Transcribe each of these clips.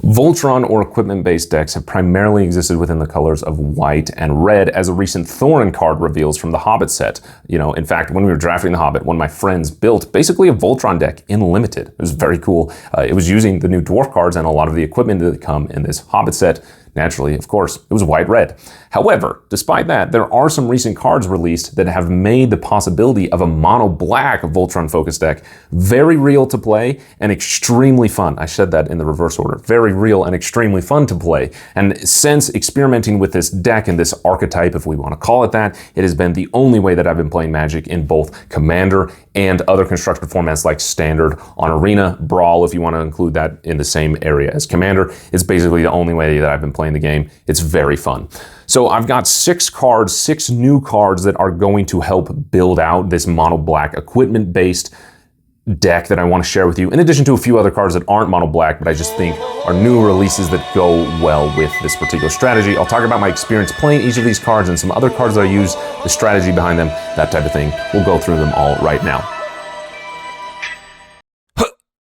Voltron or equipment-based decks have primarily existed within the colors of white and red, as a recent Thorin card reveals from the Hobbit set. In fact, when we were drafting the Hobbit, one of my friends built basically a Voltron deck in Limited. It was very cool. It was using the new Dwarf cards and a lot of the equipment that come in this Hobbit set. Naturally, of course, it was white-red. However, despite that, there are some recent cards released that have made the possibility of a mono-black Voltron-focused deck very real to play and extremely fun. I said that in the reverse order. Very real and extremely fun to play. And since experimenting with this deck and this archetype, if we want to call it that, it has been the only way that I've been playing Magic in both Commander and other constructed formats like Standard, on Arena, Brawl, if you want to include that in the same area as Commander. It's basically the only way that I've been playing the game. It's very fun. So I've got 6 cards, 6 new cards that are going to help build out this mono black equipment based deck that I want to share with you, in addition to a few other cards that aren't mono black, but I just think are new releases that go well with this particular strategy. I'll talk about my experience playing each of these cards and some other cards that I use, the strategy behind them, that type of thing. We'll go through them all right now.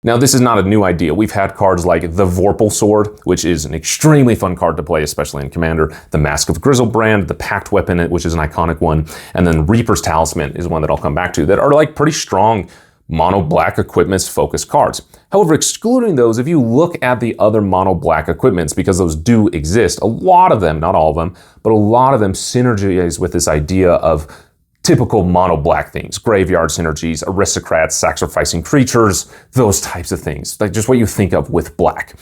Now, this is not a new idea. We've had cards like the Vorpal Sword, which is an extremely fun card to play, especially in Commander, the Mask of Grizzlebrand, the Pact Weapon, which is an iconic one, and then Reaper's Talisman is one that I'll come back to, that are like pretty strong mono black equipments focused cards. However, excluding those, if you look at the other mono black equipments, because those do exist, a lot of them, not all of them, but a lot of them synergize with this idea of typical mono black things: graveyard synergies, aristocrats, sacrificing creatures, those types of things, like just what you think of with black.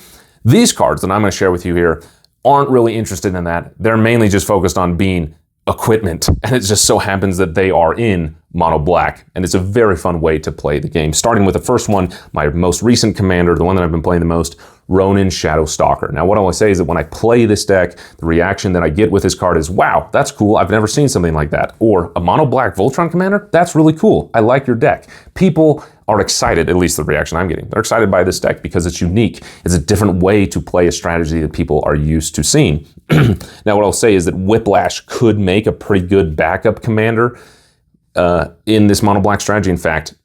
These cards that I'm going to share with you here aren't really interested in that. They're mainly just focused on being equipment, and it just so happens that they are in mono black, and it's a very fun way to play the game. Starting with the first one, my most recent Commander, the one that I've been playing the most, Ronin Shadowstalker. Now, what I want to say is that when I play this deck, the reaction that I get with this card is, wow, that's cool, I've never seen something like that. Or a mono black Voltron Commander, that's really cool, I like your deck. People are excited, at least the reaction I'm getting. They're excited by this deck because it's unique. It's a different way to play a strategy that people are used to seeing. Now, what I'll say is that Whiplash could make a pretty good backup Commander in this mono black strategy. In fact,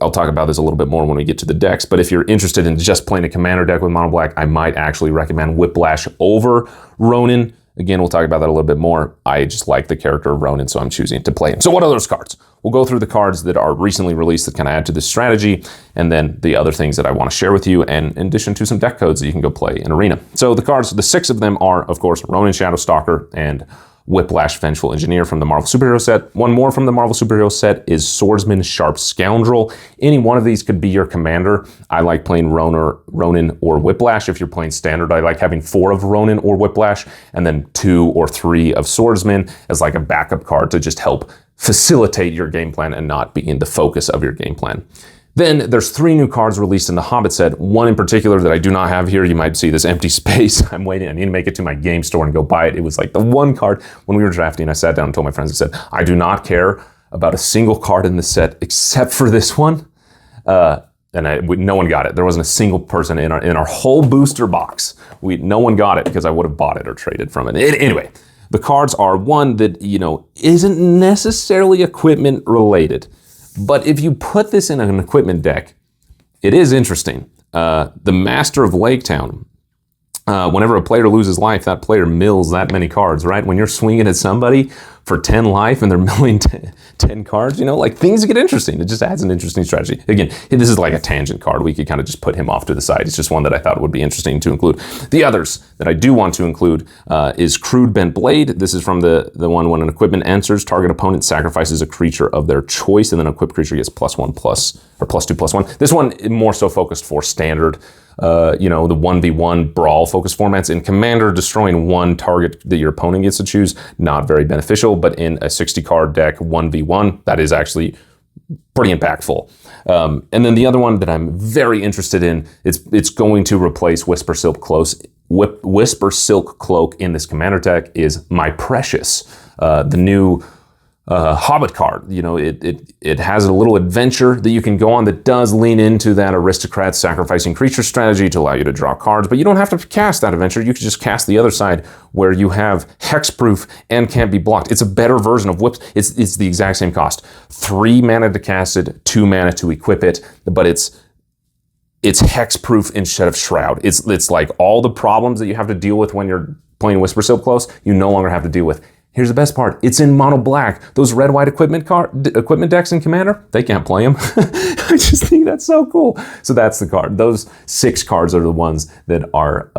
I'll talk about this a little bit more when we get to the decks, but if you're interested in just playing a Commander deck with mono black, I might actually recommend Whiplash over Ronin. Again, we'll talk about that a little bit more. I just like the character of Ronin, so I'm choosing to play him. So what are those cards? We'll go through the cards that are recently released that kind of add to this strategy, and then the other things that I want to share with you, and in addition to some deck codes that you can go play in Arena. So the cards, the 6 of them are, of course, Ronin Shadowstalker and Whiplash Vengeful Engineer from the Marvel Superhero set. One more from the Marvel Superhero set is Swordsman Sharp Scoundrel. Any one of these could be your Commander. I like playing Ronin or Whiplash. If you're playing Standard, I like having 4 of Ronin or Whiplash, and then 2 or 3 of Swordsman as like a backup card to just help facilitate your game plan and not be in the focus of your game plan. Then there's 3 new cards released in the Hobbit set. One in particular that I do not have here. You might see this empty space. I'm waiting. I need to make it to my game store and go buy it. It was like the one card when we were drafting. I sat down and told my friends, I said, I do not care about a single card in the set except for this one. No one got it. There wasn't a single person in our whole booster box. No one got it because I would have bought it or traded from it. Anyway, the cards are one that, isn't necessarily equipment related. But if you put this in an equipment deck, it is interesting. The Master of Lake Town. Whenever a player loses life, that player mills that many cards, right? When you're swinging at somebody for 10 life and they're milling 10 cards, things get interesting. It just adds an interesting strategy. Again, this is like a tangent card. We could kind of just put him off to the side. It's just one that I thought would be interesting to include. The others that I do want to include is Crude Bent Blade. This is from the one when an equipment answers, target opponent sacrifices a creature of their choice, and then an equipped creature gets +2/+1. This one is more so focused for Standard. The 1v1 Brawl focus formats. In Commander, destroying one target that your opponent gets to choose, not very beneficial, but in a 60 card deck 1v1, that is actually pretty impactful. And then the other one that I'm very interested in, it's going to replace Whisper Silk Cloak in this Commander deck, is My Precious, the new Hobbit card. It has a little adventure that you can go on that does lean into that aristocrat sacrificing creature strategy to allow you to draw cards, but you don't have to cast that adventure. You can just cast the other side where you have hexproof and can't be blocked. It's a better version of Whips. It's the exact same cost. 3 mana to cast it, 2 mana to equip it, but it's It's hexproof instead of shroud. It's like all the problems that you have to deal with when you're playing Whisper Silk Close, you no longer have to deal with. Here's the best part. It's in mono black. Those red white equipment decks in Commander, they can't play them. I just think that's so cool. So that's the card. Those 6 cards are the ones that are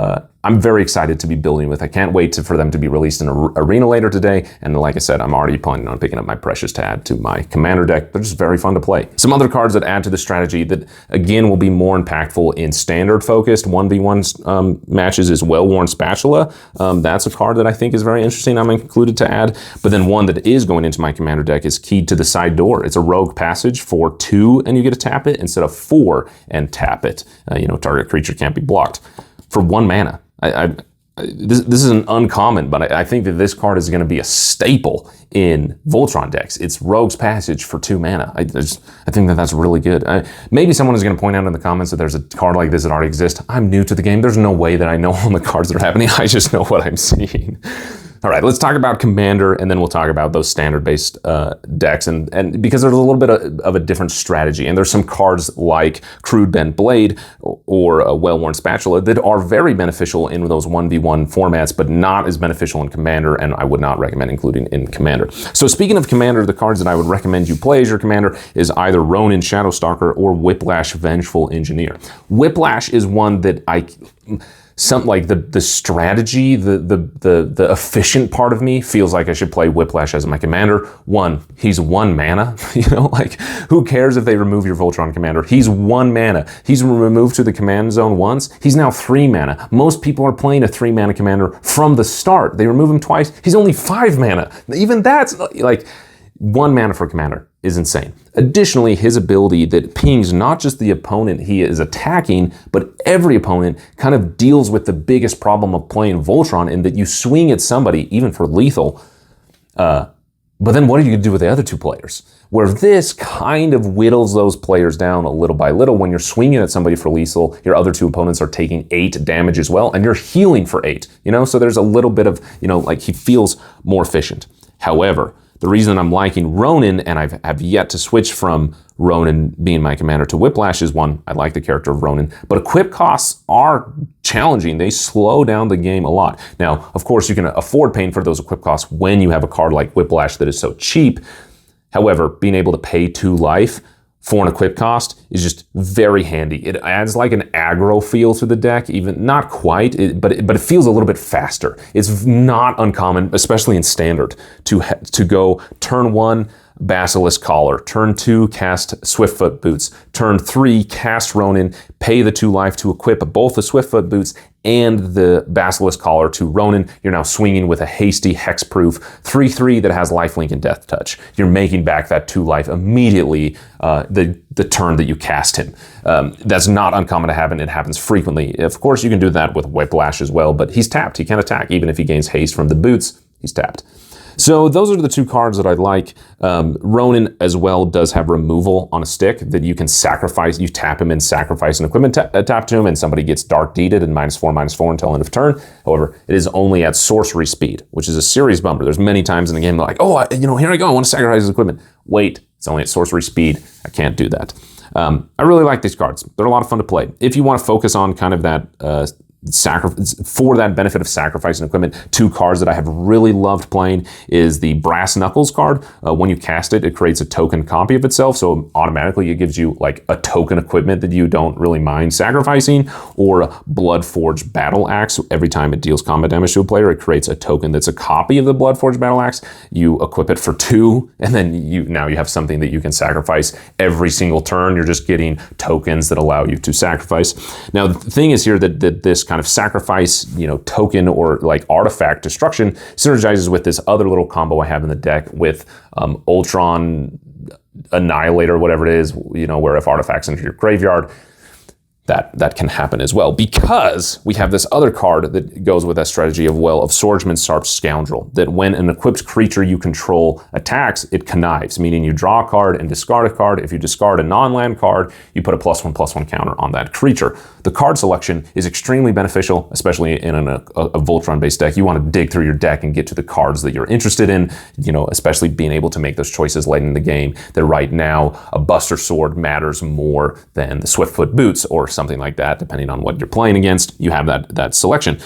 I'm very excited to be building with. I can't wait for them to be released in Arena later today. And like I said, I'm already planning on picking up my Precious to add to my Commander deck. They're just very fun to play. Some other cards that add to the strategy that, again, will be more impactful in standard-focused 1v1 matches is Well-Worn Spatula. That's a card that I think is very interesting. I'm included to add. But then one that is going into my Commander deck is Keyed to the Side Door. It's a rogue passage for 2 and you get to tap it instead of 4 and tap it. Target creature can't be blocked. For 1 mana. This isn't uncommon, but I think that this card is going to be a staple in Voltron decks. It's Rogue's Passage for 2 mana. I think that that's really good. Maybe someone is going to point out in the comments that there's a card like this that already exists. I'm new to the game. There's no way that I know all the cards that are happening. I just know what I'm seeing. All right, let's talk about Commander, and then we'll talk about those standard-based decks, and because there's a little bit of a different strategy, and there's some cards like Crude Bent Blade or a Well-Worn Spatula that are very beneficial in those 1v1 formats, but not as beneficial in Commander, and I would not recommend including in Commander. So speaking of Commander, the cards that I would recommend you play as your Commander is either Ronin Shadowstalker or Whiplash Vengeful Engineer. Whiplash is one that something like the strategy, the efficient part of me feels like I should play Whiplash as my Commander. 1, he's 1 mana. Who cares if they remove your Voltron Commander? He's 1 mana. He's removed to the command zone once. He's now 3 mana. Most people are playing a 3 mana Commander from the start. They remove him twice. He's only 5 mana. Even that's like 1 mana for Commander is insane. Additionally, his ability that pings not just the opponent he is attacking, but every opponent kind of deals with the biggest problem of playing Voltron in that you swing at somebody, even for lethal, but then what are you going to do with the other 2 players? Where this kind of whittles those players down a little by little. When you're swinging at somebody for lethal, your other 2 opponents are taking 8 damage as well, and you're healing for 8, so there's a little bit of, like he feels more efficient. However, the reason I'm liking Ronin, and I have yet to switch from Ronin being my Commander to Whiplash, is 1, I like the character of Ronin, but equip costs are challenging. They slow down the game a lot. Now, of course, you can afford paying for those equip costs when you have a card like Whiplash that is so cheap. However, being able to pay 2 life for an equip cost is just very handy. It adds like an aggro feel to the deck, even not quite, but it feels a little bit faster. It's not uncommon, especially in Standard, to go turn 1, Basilisk Collar, turn 2, cast Swiftfoot Boots, turn 3, cast Ronin, pay the 2 life to equip both the Swiftfoot Boots and the Basilisk Collar to Ronin. You're now swinging with a hasty hexproof 3/3 that has lifelink and death touch. You're making back that 2 life immediately the turn that you cast him. That's not uncommon to happen. It happens frequently. Of course, you can do that with Whiplash as well, but he's tapped. He can't attack. Even if he gains haste from the boots, he's tapped. So those are the 2 cards that I like. Ronin as well does have removal on a stick that you can sacrifice. You tap him and sacrifice an equipment tap to him, and somebody gets Dark Deeded and -4/-4 until end of turn. However, it is only at sorcery speed, which is a serious bummer. There's many times in the game like, here I go, I want to sacrifice his equipment. Wait, it's only at sorcery speed. I can't do that. I really like these cards. They're a lot of fun to play. If you want to focus on kind of that for that benefit of sacrifice and equipment, 2 cards that I have really loved playing is the Brass Knuckles card. When you cast it, it creates a token copy of itself, so automatically it gives you like a token equipment that you don't really mind sacrificing, or a Bloodforged Battle Axe. Every time it deals combat damage to a player, it creates a token that's a copy of the Bloodforged Battle Axe. You equip it for 2, and then now you have something that you can sacrifice every single turn. You're just getting tokens that allow you to sacrifice. Now, the thing is here that this kind of sacrifice, token or like artifact destruction synergizes with this other little combo I have in the deck with VOLTRON Annihilator, whatever it is, where if artifacts enter your graveyard, that can happen as well, because we have this other card that goes with that strategy of Swordsman Sharp Scoundrel, that when an equipped creature you control attacks, it connives, meaning you draw a card and discard a card. If you discard a non-land card, you put a +1/+1 counter on that creature. The card selection is extremely beneficial, especially in a Voltron-based deck. You want to dig through your deck and get to the cards that you're interested in, especially being able to make those choices late in the game, that right now a Buster Sword matters more than the Swiftfoot Boots, or something like that, depending on what you're playing against, you have that selection.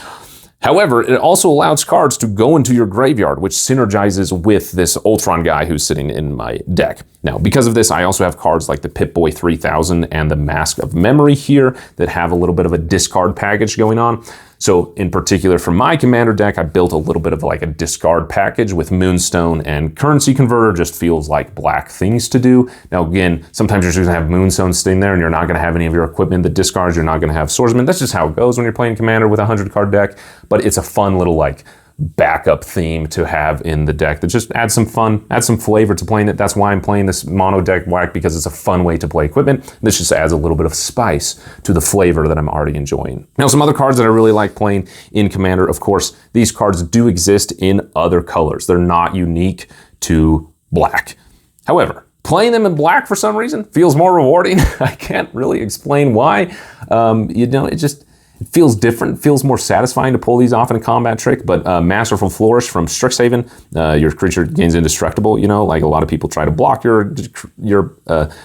However, it also allows cards to go into your graveyard, which synergizes with this VOLTRON guy who's sitting in my deck. Now, because of this, I also have cards like the Pip-Boy 3000 and the Mask of Memory here that have a little bit of a discard package going on. So in particular for my commander deck, I built a little bit of like a discard package with Moonstone and Currency Converter. Just feels like black things to do. Now again, sometimes you're just gonna have Moonstone sitting there and you're not gonna have any of your equipment that discards, you're not gonna have Swordsman. That's just how it goes when you're playing commander with a 100 card deck, but it's a fun little like backup theme to have in the deck that just adds some fun, adds some flavor to playing it. That's why I'm playing this mono deck black, because it's a fun way to play equipment. This just adds a little bit of spice to the flavor that I'm already enjoying. Now, some other cards that I really like playing in Commander, of course, these cards do exist in other colors. They're not unique to black. However, playing them in black for some reason feels more rewarding. I can't really explain why. It feels different, feels more satisfying to pull these off in a combat trick, but Masterful Flourish from Strixhaven, your creature gains indestructible, like a lot of people try to block your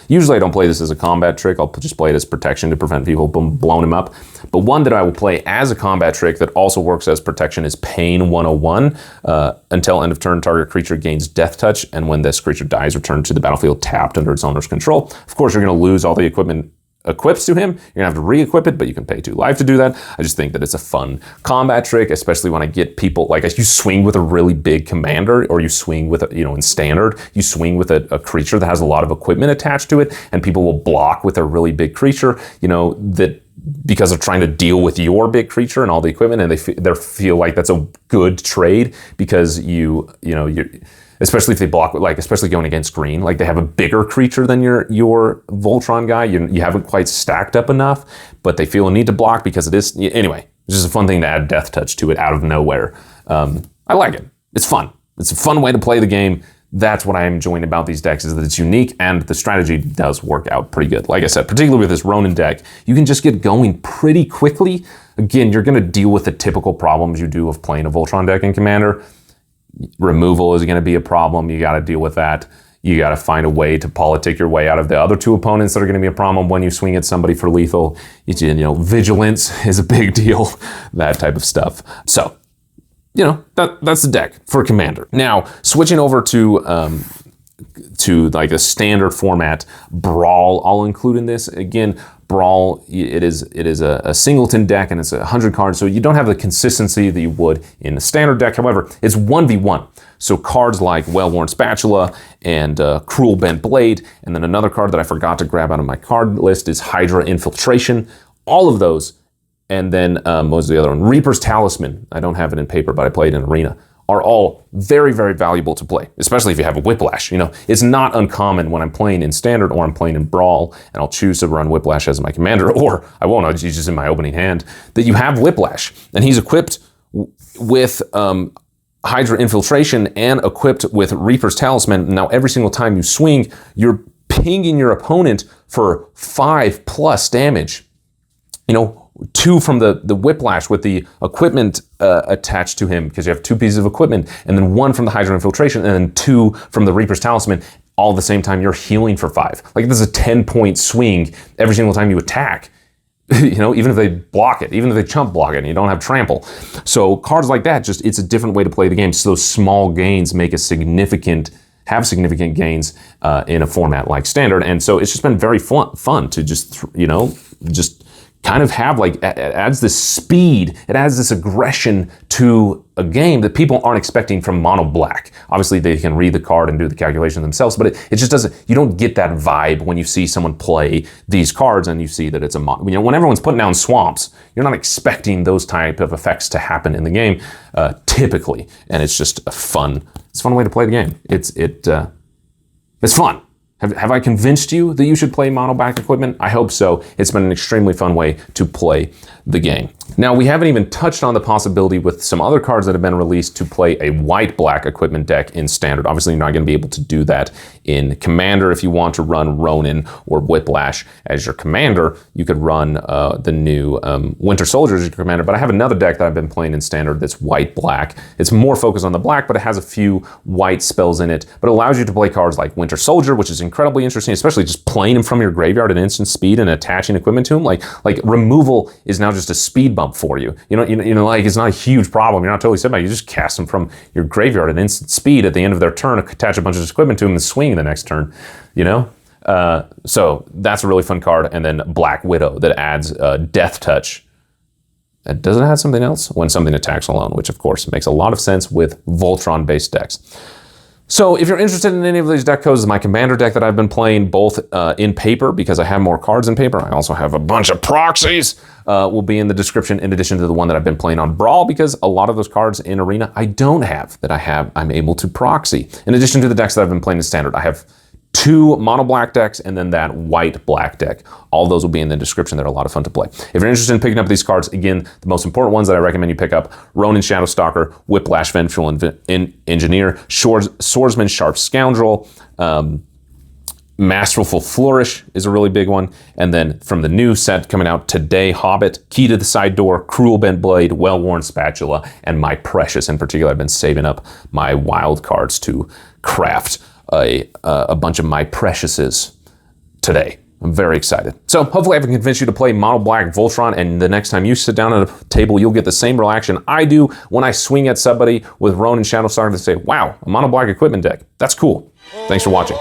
usually I don't play this as a combat trick, I'll just play it as protection to prevent people from blowing him up. But one that I will play as a combat trick that also works as protection is Pain 101. Until end of turn, target creature gains Death Touch, and when this creature dies, return to the battlefield tapped under its owner's control. Of course, you're gonna lose all the equipment equips to him. You're gonna have to re-equip it, but you can pay 2 life to do that. I just think that it's a fun combat trick, especially when I get people, like if you swing with a really big commander, or you swing with, in standard, you swing with a creature that has a lot of equipment attached to it, and people will block with a really big creature, that because of trying to deal with your big creature and all the equipment, and they feel like that's a good trade because you're especially if they block, especially going against green, like they have a bigger creature than your Voltron guy. You haven't quite stacked up enough, but they feel a need to block because it is, anyway, it's just a fun thing to add Death Touch to it out of nowhere. I like it. It's fun. It's a fun way to play the game. That's what I'm enjoying about these decks, is that it's unique and the strategy does work out pretty good. Like I said, particularly with this Ronin deck, you can just get going pretty quickly. Again, you're gonna deal with the typical problems you do of playing a Voltron deck in Commander. Removal is going to be a problem. You got to deal with that. You got to find a way to politic your way out of the other 2 opponents that are going to be a problem when you swing at somebody for lethal. Vigilance is a big deal, that type of stuff. So, that's the deck for Commander. Now, switching over to like a standard format, Brawl, I'll include in this. Again, Brawl, it is a singleton deck, and it's 100 cards, so you don't have the consistency that you would in a standard deck. However, it's 1v1. So cards like Well-Worn Spatula and Cruel Bent Blade, and then another card that I forgot to grab out of my card list is Hydra Infiltration. All of those, and then what was the other one? Reaper's Talisman. I don't have it in paper, but I played in Arena. Are all very, very valuable to play, especially if you have a Whiplash. It's not uncommon when I'm playing in Standard or I'm playing in Brawl, and I'll choose to run Whiplash as my commander, or I won't, I'll just use it in my opening hand, that you have Whiplash, and he's equipped with Hydra Infiltration and equipped with Reaper's Talisman. Now, every single time you swing, you're pinging your opponent for 5+ damage. 2 from the Whiplash with the equipment attached to him, because you have 2 pieces of equipment, and then 1 from the Hydra Infiltration, and then 2 from the Reaper's Talisman. All at the same time, you're healing for 5. Like, this is a 10-point swing every single time you attack. Even if they block it, even if they chump block it, and you don't have trample. So cards like that, it's a different way to play the game. So those small gains have significant gains in a format like Standard. And so it's just been very fun to just kind of have, it adds this speed, it adds this aggression to a game that people aren't expecting from mono black. Obviously they can read the card and do the calculations themselves, but it just doesn't, you don't get that vibe when you see someone play these cards and you see that it's a mono. When everyone's putting down swamps, you're not expecting those type of effects to happen in the game, typically. And it's just it's a fun way to play the game. It's fun. Have I convinced you that you should play mono black equipment? I hope so. It's been an extremely fun way to play the game. Now, we haven't even touched on the possibility with some other cards that have been released to play a white-black equipment deck in Standard. Obviously, you're not going to be able to do that in Commander. If you want to run Ronin or Whiplash as your commander, you could run the new Winter Soldier as your commander. But I have another deck that I've been playing in Standard that's white-black. It's more focused on the black, but it has a few white spells in it. But it allows you to play cards like Winter Soldier, which is incredibly interesting, especially just playing him from your graveyard at instant speed and attaching equipment to him. Like removal is now just a speed bump for you. You know, like it's not a huge problem. You're not totally set back. You just cast them from your graveyard at instant speed at the end of their turn, attach a bunch of equipment to him, and swing the next turn. You know. So that's a really fun card. And then Black Widow that adds Death Touch. It doesn't have something else when something attacks alone, which of course makes a lot of sense with Voltron-based decks. So if you're interested in any of these deck codes, my Commander deck that I've been playing both in paper because I have more cards in paper. I also have a bunch of proxies will be in the description in addition to the one that I've been playing on Brawl because a lot of those cards in Arena I don't have that I'm able to proxy. In addition to the decks that I've been playing in Standard, I have 2 mono black decks and then that white black deck. All those will be in the description. They're a lot of fun to play. If you're interested in picking up these cards, again, the most important ones that I recommend you pick up: Ronin Shadowstalker, Whiplash Vengeful Engineer, Swordsman Sharp Scoundrel, Masterful Flourish is a really big one. And then from the new set coming out today, Hobbit, Key to the Side Door, Cruel Bent Blade, Well-Worn Spatula, and My Precious in particular. I've been saving up my wild cards to craft a bunch of My Preciouses today. I'm very excited. So hopefully I can convince you to play mono black Voltron, and the next time you sit down at a table, you'll get the same reaction I do when I swing at somebody with Ronin Shadowstalker to say, wow, a mono black equipment deck. That's cool. Thanks for watching.